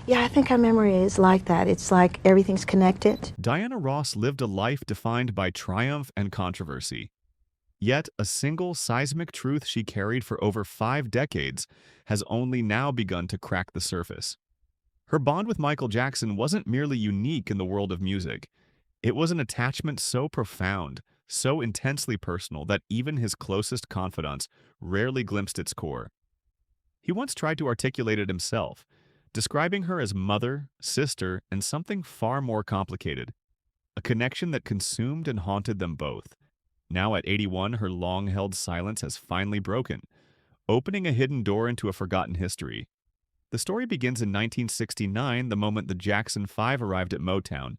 Yeah, I think our memory is like that. It's like everything's connected. Diana Ross lived a life defined by triumph and controversy. Yet, a single seismic truth she carried for over 5 decades has only now begun to crack the surface. Her bond with Michael Jackson wasn't merely unique in the world of music. It was an attachment so profound, so intensely personal that even his closest confidants rarely glimpsed its core. He once tried to articulate it himself, describing her as mother, sister, and something far more complicated, a connection that consumed and haunted them both. Now at 81, her long-held silence has finally broken, opening a hidden door into a forgotten history. The story begins in 1969, the moment the Jackson 5 arrived at Motown,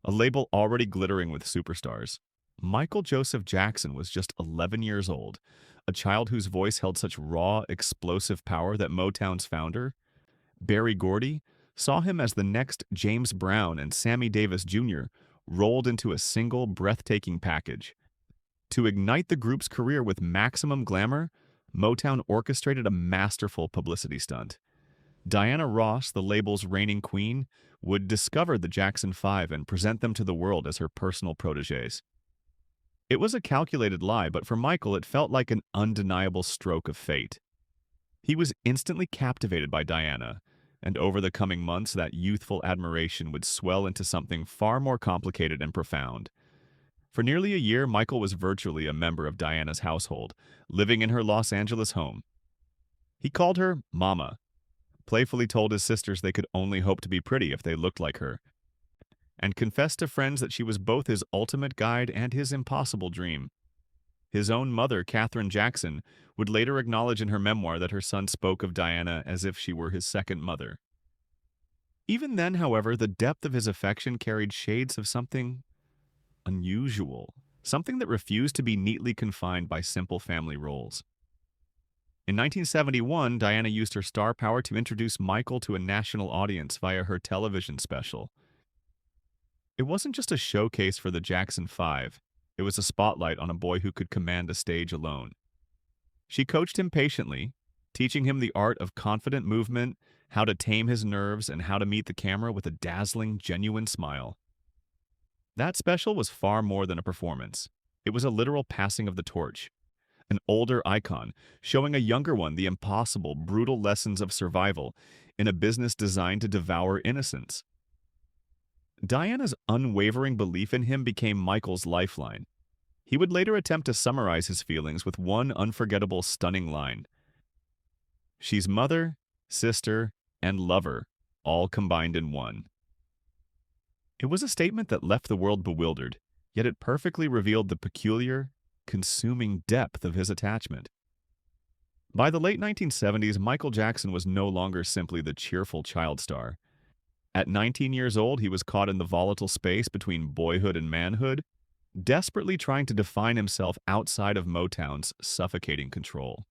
a label already glittering with superstars. Michael Joseph Jackson was just 11 years old, a child whose voice held such raw, explosive power that Motown's founder, Berry Gordy, saw him as the next James Brown, and Sammy Davis Jr. rolled into a single, breathtaking package. To ignite the group's career with maximum glamour, Motown orchestrated a masterful publicity stunt. Diana Ross, the label's reigning queen, would discover the Jackson 5 and present them to the world as her personal protégés. It was a calculated lie, but for Michael it felt like an undeniable stroke of fate. He was instantly captivated by Diana, and over the coming months that youthful admiration would swell into something far more complicated and profound. For nearly a year, Michael was virtually a member of Diana's household, living in her Los Angeles home. He called her Mama, playfully told his sisters they could only hope to be pretty if they looked like her, and confessed to friends that she was both his ultimate guide and his impossible dream. His own mother, Katherine Jackson, would later acknowledge in her memoir that her son spoke of Diana as if she were his second mother. Even then, however, the depth of his affection carried shades of something unusual, something that refused to be neatly confined by simple family roles. In 1971, Diana used her star power to introduce Michael to a national audience via her television special. It wasn't just a showcase for the Jackson 5, it was a spotlight on a boy who could command a stage alone. She coached him patiently, teaching him the art of confident movement, how to tame his nerves, and how to meet the camera with a dazzling, genuine smile. That special was far more than a performance. It was a literal passing of the torch, an older icon showing a younger one the impossible, brutal lessons of survival in a business designed to devour innocence. Diana's unwavering belief in him became Michael's lifeline. He would later attempt to summarize his feelings with one unforgettable, stunning line. She's mother, sister, and lover, all combined in one. It was a statement that left the world bewildered, yet it perfectly revealed the peculiar, consuming depth of his attachment. By the late 1970s, Michael Jackson was no longer simply the cheerful child star. At 19 years old, he was caught in the volatile space between boyhood and manhood, desperately trying to define himself outside of Motown's suffocating control.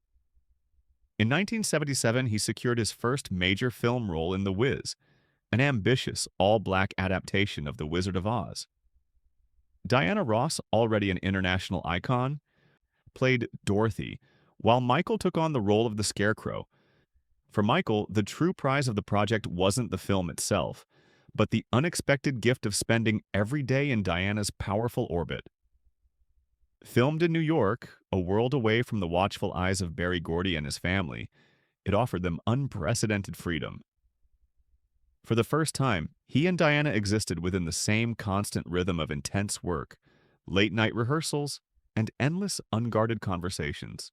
In 1977, he secured his first major film role in The Wiz, an ambitious, all-black adaptation of The Wizard of Oz. Diana Ross, already an international icon, played Dorothy, while Michael took on the role of the Scarecrow. For Michael, the true prize of the project wasn't the film itself, but the unexpected gift of spending every day in Diana's powerful orbit. Filmed in New York, a world away from the watchful eyes of Berry Gordy and his family, it offered them unprecedented freedom. For the first time, he and Diana existed within the same constant rhythm of intense work, late-night rehearsals, and endless unguarded conversations.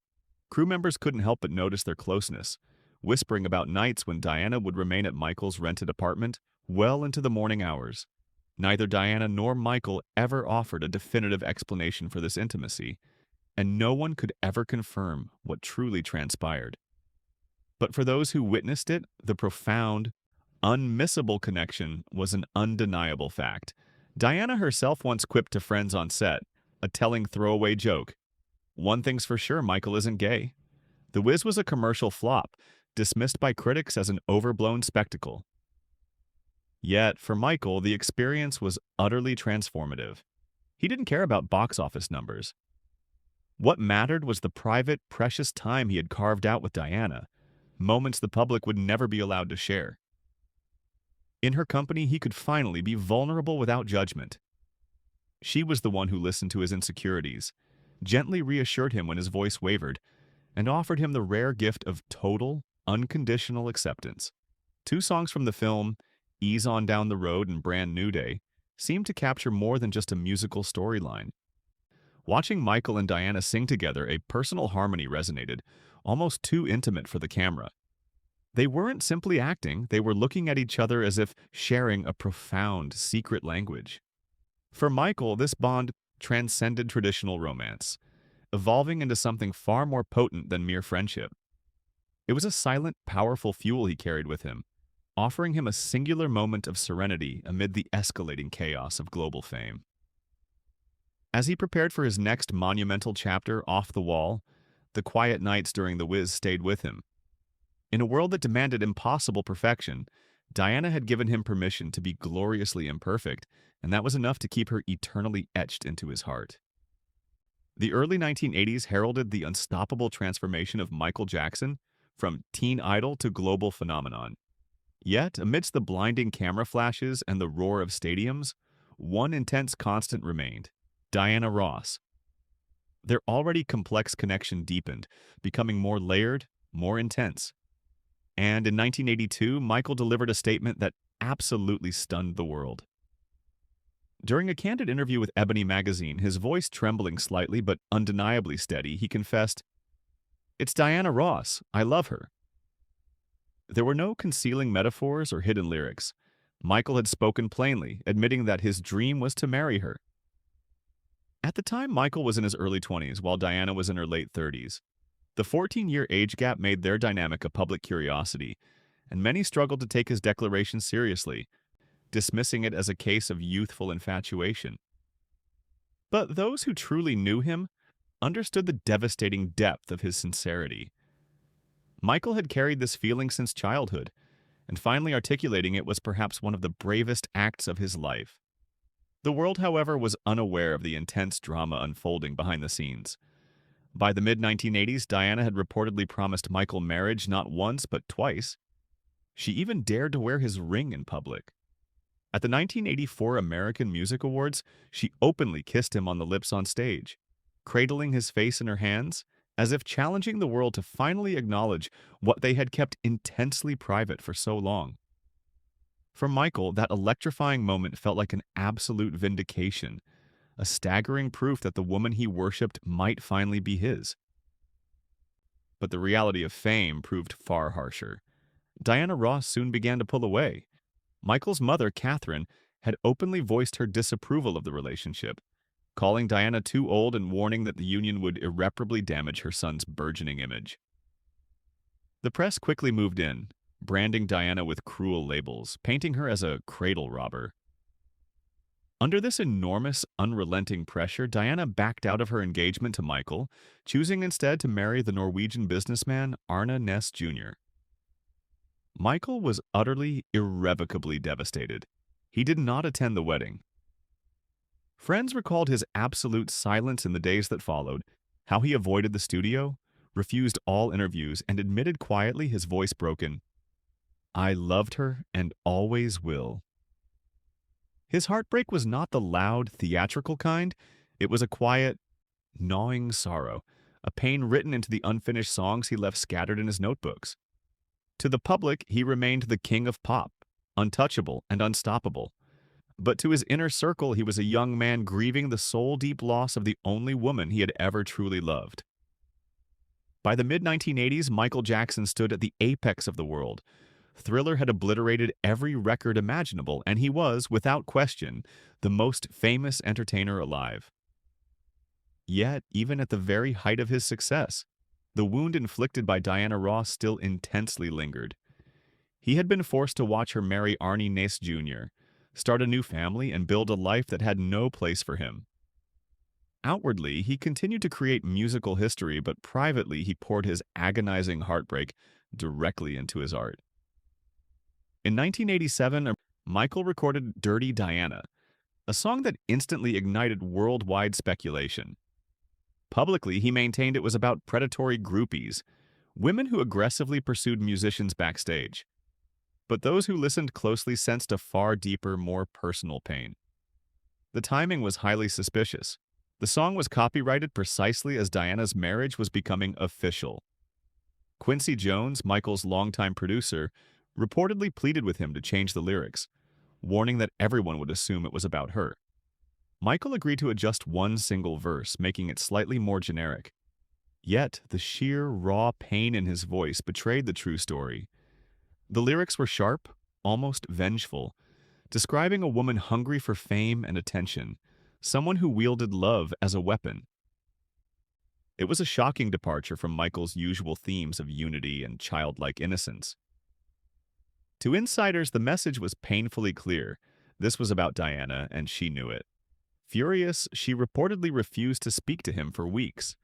Crew members couldn't help but notice their closeness, whispering about nights when Diana would remain at Michael's rented apartment well into the morning hours. Neither Diana nor Michael ever offered a definitive explanation for this intimacy, and no one could ever confirm what truly transpired. But for those who witnessed it, the profound, unmissable connection was an undeniable fact. Diana herself once quipped to friends on set, a telling throwaway joke. One thing's for sure, Michael isn't gay. The Wiz was a commercial flop, dismissed by critics as an overblown spectacle. Yet, for Michael, the experience was utterly transformative. He didn't care about box office numbers. What mattered was the private, precious time he had carved out with Diana, moments the public would never be allowed to share. In her company, he could finally be vulnerable without judgment. She was the one who listened to his insecurities, gently reassured him when his voice wavered, and offered him the rare gift of total, unconditional acceptance. Two songs from the film, Ease On Down the Road and Brand New Day, seemed to capture more than just a musical storyline. Watching Michael and Diana sing together, a personal harmony resonated, almost too intimate for the camera. They weren't simply acting, they were looking at each other as if sharing a profound, secret language. For Michael, this bond transcended traditional romance, evolving into something far more potent than mere friendship. It was a silent, powerful fuel he carried with him, offering him a singular moment of serenity amid the escalating chaos of global fame. As he prepared for his next monumental chapter off the wall, the quiet nights during the whiz stayed with him. In a world that demanded impossible perfection, Diana had given him permission to be gloriously imperfect, and that was enough to keep her eternally etched into his heart. The early 1980s heralded the unstoppable transformation of Michael Jackson from teen idol to global phenomenon. Yet, amidst the blinding camera flashes and the roar of stadiums, one intense constant remained: Diana Ross. Their already complex connection deepened, becoming more layered, more intense. And in 1982, Michael delivered a statement that absolutely stunned the world. During a candid interview with Ebony magazine, his voice trembling slightly but undeniably steady, he confessed, "It's Diana Ross. I love her." There were no concealing metaphors or hidden lyrics. Michael had spoken plainly, admitting that his dream was to marry her. At the time, Michael was in his early 20s, while Diana was in her late 30s. The 14-year age gap made their dynamic a public curiosity, and many struggled to take his declaration seriously, dismissing it as a case of youthful infatuation. But those who truly knew him understood the devastating depth of his sincerity. Michael had carried this feeling since childhood, and finally articulating it was perhaps one of the bravest acts of his life. The world, however, was unaware of the intense drama unfolding behind the scenes. By the mid-1980s, Diana had reportedly promised Michael marriage not once but twice. She even dared to wear his ring in public. At the 1984 American Music Awards, she openly kissed him on the lips on stage, cradling his face in her hands, as if challenging the world to finally acknowledge what they had kept intensely private for so long. For Michael, that electrifying moment felt like an absolute vindication, a staggering proof that the woman he worshipped might finally be his. But the reality of fame proved far harsher. Diana Ross soon began to pull away. Michael's mother, Catherine, had openly voiced her disapproval of the relationship, calling Diana too old and warning that the union would irreparably damage her son's burgeoning image. The press quickly moved in, branding Diana with cruel labels, painting her as a cradle robber. Under this enormous, unrelenting pressure, Diana backed out of her engagement to Michael, choosing instead to marry the Norwegian businessman Arne Næss Jr. Michael was utterly, irrevocably devastated. He did not attend the wedding. Friends recalled his absolute silence in the days that followed, how he avoided the studio, refused all interviews, and admitted quietly, his voice broken, "I loved her and always will." His heartbreak was not the loud, theatrical kind. It was a quiet, gnawing sorrow, a pain written into the unfinished songs he left scattered in his notebooks. To the public, he remained the king of pop, untouchable and unstoppable. But to his inner circle, he was a young man grieving the soul-deep loss of the only woman he had ever truly loved. By the mid-1980s, Michael Jackson stood at the apex of the world. Thriller had obliterated every record imaginable, and he was, without question, the most famous entertainer alive. Yet, even at the very height of his success, the wound inflicted by Diana Ross still intensely lingered. He had been forced to watch her marry Arne Næss Jr., start a new family, and build a life that had no place for him. Outwardly, he continued to create musical history, but privately he poured his agonizing heartbreak directly into his art. In 1987, Michael recorded Dirty Diana, a song that instantly ignited worldwide speculation. Publicly, he maintained it was about predatory groupies, women who aggressively pursued musicians backstage. But those who listened closely sensed a far deeper, more personal pain. The timing was highly suspicious. The song was copyrighted precisely as Diana's marriage was becoming official. Quincy Jones, Michael's longtime producer, reportedly pleaded with him to change the lyrics, warning that everyone would assume it was about her. Michael agreed to adjust one single verse, making it slightly more generic. Yet, the sheer, raw pain in his voice betrayed the true story. The lyrics were sharp, almost vengeful, describing a woman hungry for fame and attention, someone who wielded love as a weapon. It was a shocking departure from Michael's usual themes of unity and childlike innocence. To insiders, the message was painfully clear. This was about Diana, and she knew it. Furious, she reportedly refused to speak to him for weeks.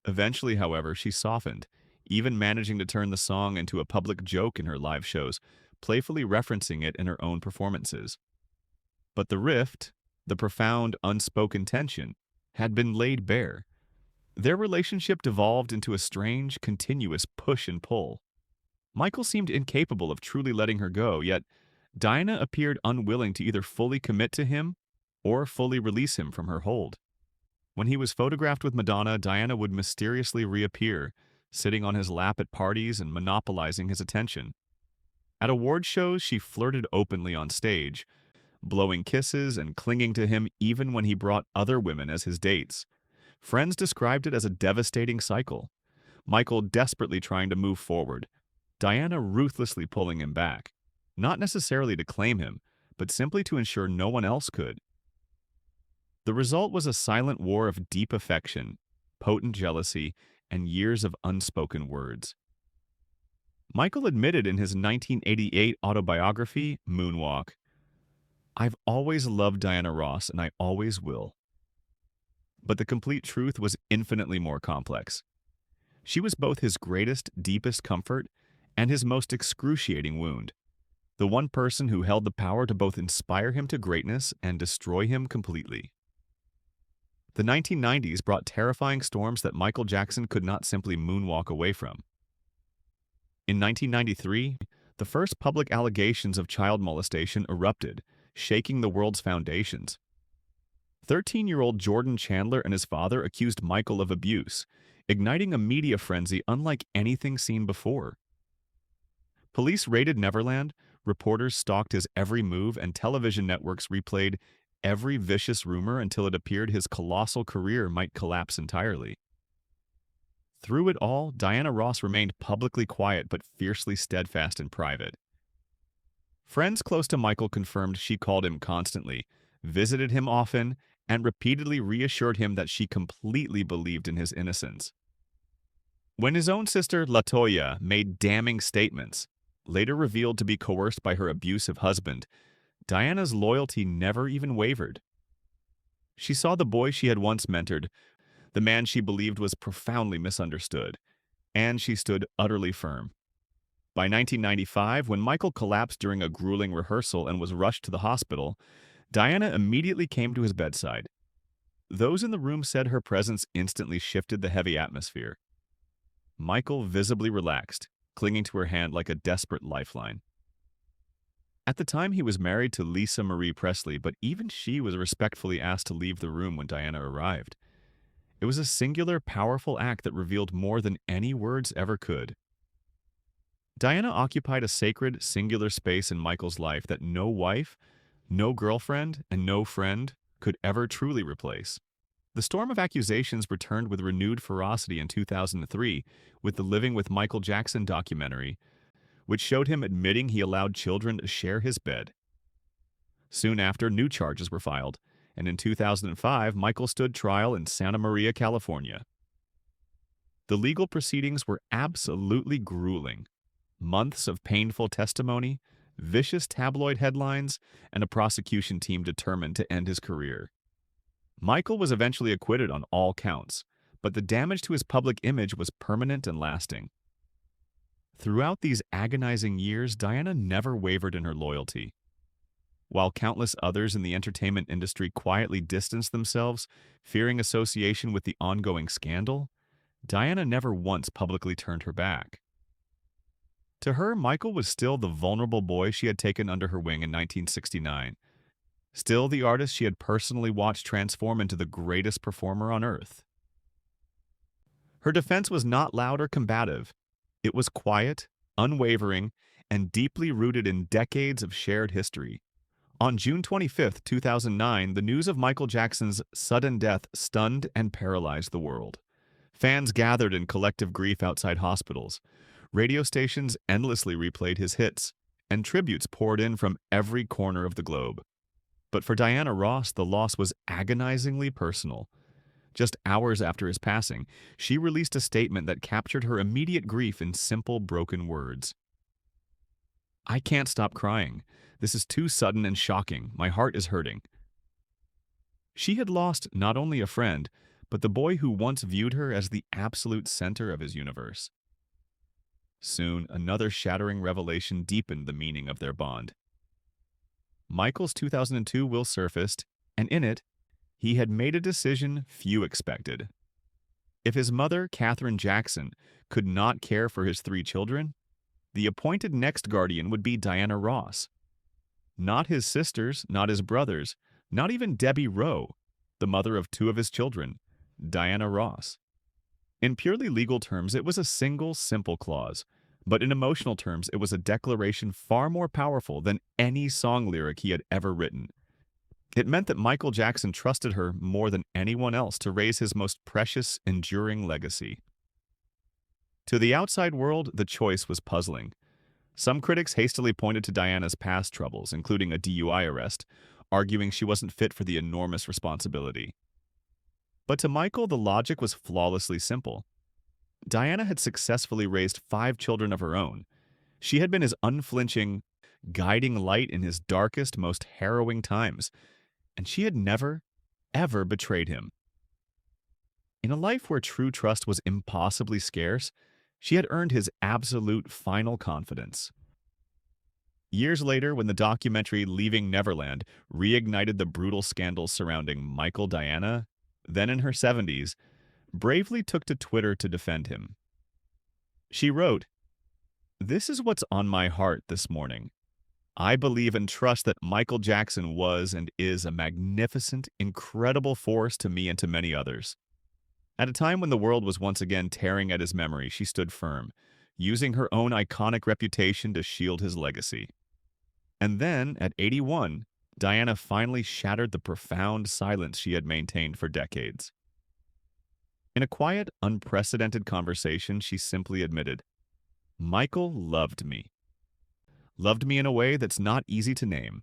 Eventually, however, she softened, even managing to turn the song into a public joke in her live shows, playfully referencing it in her own performances. But the rift, the profound, unspoken tension, had been laid bare. Their relationship devolved into a strange, continuous push and pull. Michael seemed incapable of truly letting her go, yet Diana appeared unwilling to either fully commit to him or fully release him from her hold. When he was photographed with Madonna, Diana would mysteriously reappear, sitting on his lap at parties and monopolizing his attention. At award shows, she flirted openly on stage, blowing kisses and clinging to him even when he brought other women as his dates. Friends described it as a devastating cycle. Michael desperately trying to move forward, Diana ruthlessly pulling him back, not necessarily to claim him, but simply to ensure no one else could. The result was a silent war of deep affection, potent jealousy, and years of unspoken words. Michael admitted in his 1988 autobiography, Moonwalk, "I've always loved Diana Ross, and I always will." But the complete truth was infinitely more complex. She was both his greatest, deepest comfort and his most excruciating wound. The one person who held the power to both inspire him to greatness and destroy him completely. The 1990s brought terrifying storms that Michael Jackson could not simply moonwalk away from. In 1993, the first public allegations of child molestation erupted, shaking the world's foundations. 13-year-old Jordan Chandler and his father accused Michael of abuse, igniting a media frenzy unlike anything seen before. Police raided Neverland, reporters stalked his every move, and television networks replayed every vicious rumor until it appeared his colossal career might collapse entirely. Through it all, Diana Ross remained publicly quiet but fiercely steadfast in private. Friends close to Michael confirmed she called him constantly, visited him often, and repeatedly reassured him that she completely believed in his innocence. When his own sister, LaToya, made damning statements, later revealed to be coerced by her abusive husband, Diana's loyalty never even wavered. She saw the boy she had once mentored, the man she believed was profoundly misunderstood, and she stood utterly firm. By 1995, when Michael collapsed during a grueling rehearsal and was rushed to the hospital, Diana immediately came to his bedside. Those in the room said her presence instantly shifted the heavy atmosphere. Michael visibly relaxed, clinging to her hand like a desperate lifeline. At the time, he was married to Lisa Marie Presley, but even she was respectfully asked to leave the room when Diana arrived. It was a singular, powerful act that revealed more than any words ever could. Diana occupied a sacred, singular space in Michael's life that no wife, no girlfriend, and no friend could ever truly replace. The storm of accusations returned with renewed ferocity in 2003 with the Living with Michael Jackson documentary, which showed him admitting he allowed children to share his bed. Soon after, new charges were filed, and in 2005, Michael stood trial in Santa Maria, California. The legal proceedings were absolutely grueling. Months of painful testimony, vicious tabloid headlines, and a prosecution team determined to end his career. Michael was eventually acquitted on all counts, but the damage to his public image was permanent and lasting. Throughout these agonizing years, Diana never wavered in her loyalty. While countless others in the entertainment industry quietly distanced themselves, fearing association with the ongoing scandal, Diana never once publicly turned her back. To her, Michael was still the vulnerable boy she had taken under her wing in 1969, still the artist she had personally watched transform into the greatest performer on earth. Her defense was not loud or combative. It was quiet, unwavering, and deeply rooted in decades of shared history. On June 25, 2009, the news of Michael Jackson's sudden death stunned and paralyzed the world. Fans gathered in collective grief outside hospitals. Radio stations endlessly replayed his hits, and tributes poured in from every corner of the globe. But for Diana Ross, the loss was agonizingly personal. Just hours after his passing, she released a statement that captured her immediate grief in simple, broken words. "I can't stop crying. This is too sudden and shocking. My heart is hurting." She had lost not only a friend, but the boy who once viewed her as the absolute center of his universe. Soon, another shattering revelation deepened the meaning of their bond. Michael's 2002 will surfaced, and in it, he had made a decision few expected. If his mother, Katherine Jackson, could not care for his 3 children, the appointed next guardian would be Diana Ross. Not his sisters, not his brothers, not even Debbie Rowe, the mother of 2 of his children, Diana Ross. In purely legal terms, it was a single, simple clause, but in emotional terms, it was a declaration far more powerful than any song lyric he had ever written. It meant that Michael Jackson trusted her more than anyone else to raise his most precious, enduring legacy. To the outside world, the choice was puzzling. Some critics hastily pointed to Diana's past troubles, including a DUI arrest, arguing she wasn't fit for the enormous responsibility. But to Michael, the logic was flawlessly simple. Diana had successfully raised 5 children of her own. She had been his unflinching, guiding light in his darkest, most harrowing times, and she had never, ever betrayed him. In a life where true trust was impossibly scarce, she had earned his absolute final confidence. Years later, when the documentary Leaving Neverland reignited the brutal scandals surrounding Michael Diana, then in her 70s, bravely took to Twitter to defend him. She wrote, "This is what's on my heart this morning. I believe and trust that Michael Jackson was and is a magnificent, incredible force to me and to many others." At a time when the world was once again tearing at his memory, she stood firm, using her own iconic reputation to shield his legacy. And then, at 81, Diana finally shattered the profound silence she had maintained for decades. In a quiet, unprecedented conversation, she simply admitted, "Michael loved me. Loved me in a way that's not easy to name."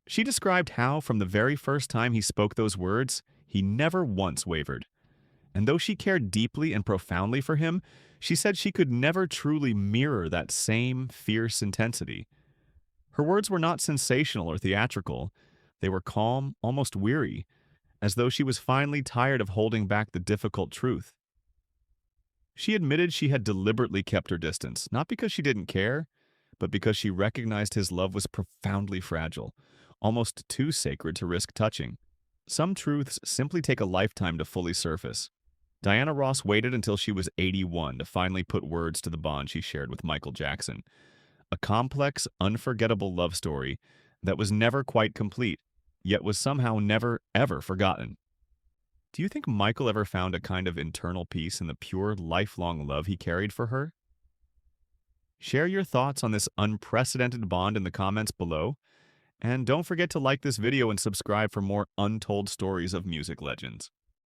She described how, from the very first time he spoke those words, he never once wavered. And though she cared deeply and profoundly for him, she said she could never truly mirror that same fierce intensity. Her words were not sensational or theatrical. They were calm, almost weary, as though she was finally tired of holding back the difficult truth. She admitted she had deliberately kept her distance, not because she didn't care, but because she recognized his love was profoundly fragile, almost too sacred to risk touching. Some truths simply take a lifetime to fully surface. Diana Ross waited until she was 81 to finally put words to the bond she shared with Michael Jackson. A complex, unforgettable love story that was never quite complete, yet was somehow never, ever forgotten. Do you think Michael ever found a kind of internal peace in the pure, lifelong love he carried for her? Share your thoughts on this unprecedented bond in the comments below, and don't forget to like this video and subscribe for more untold stories of music legends.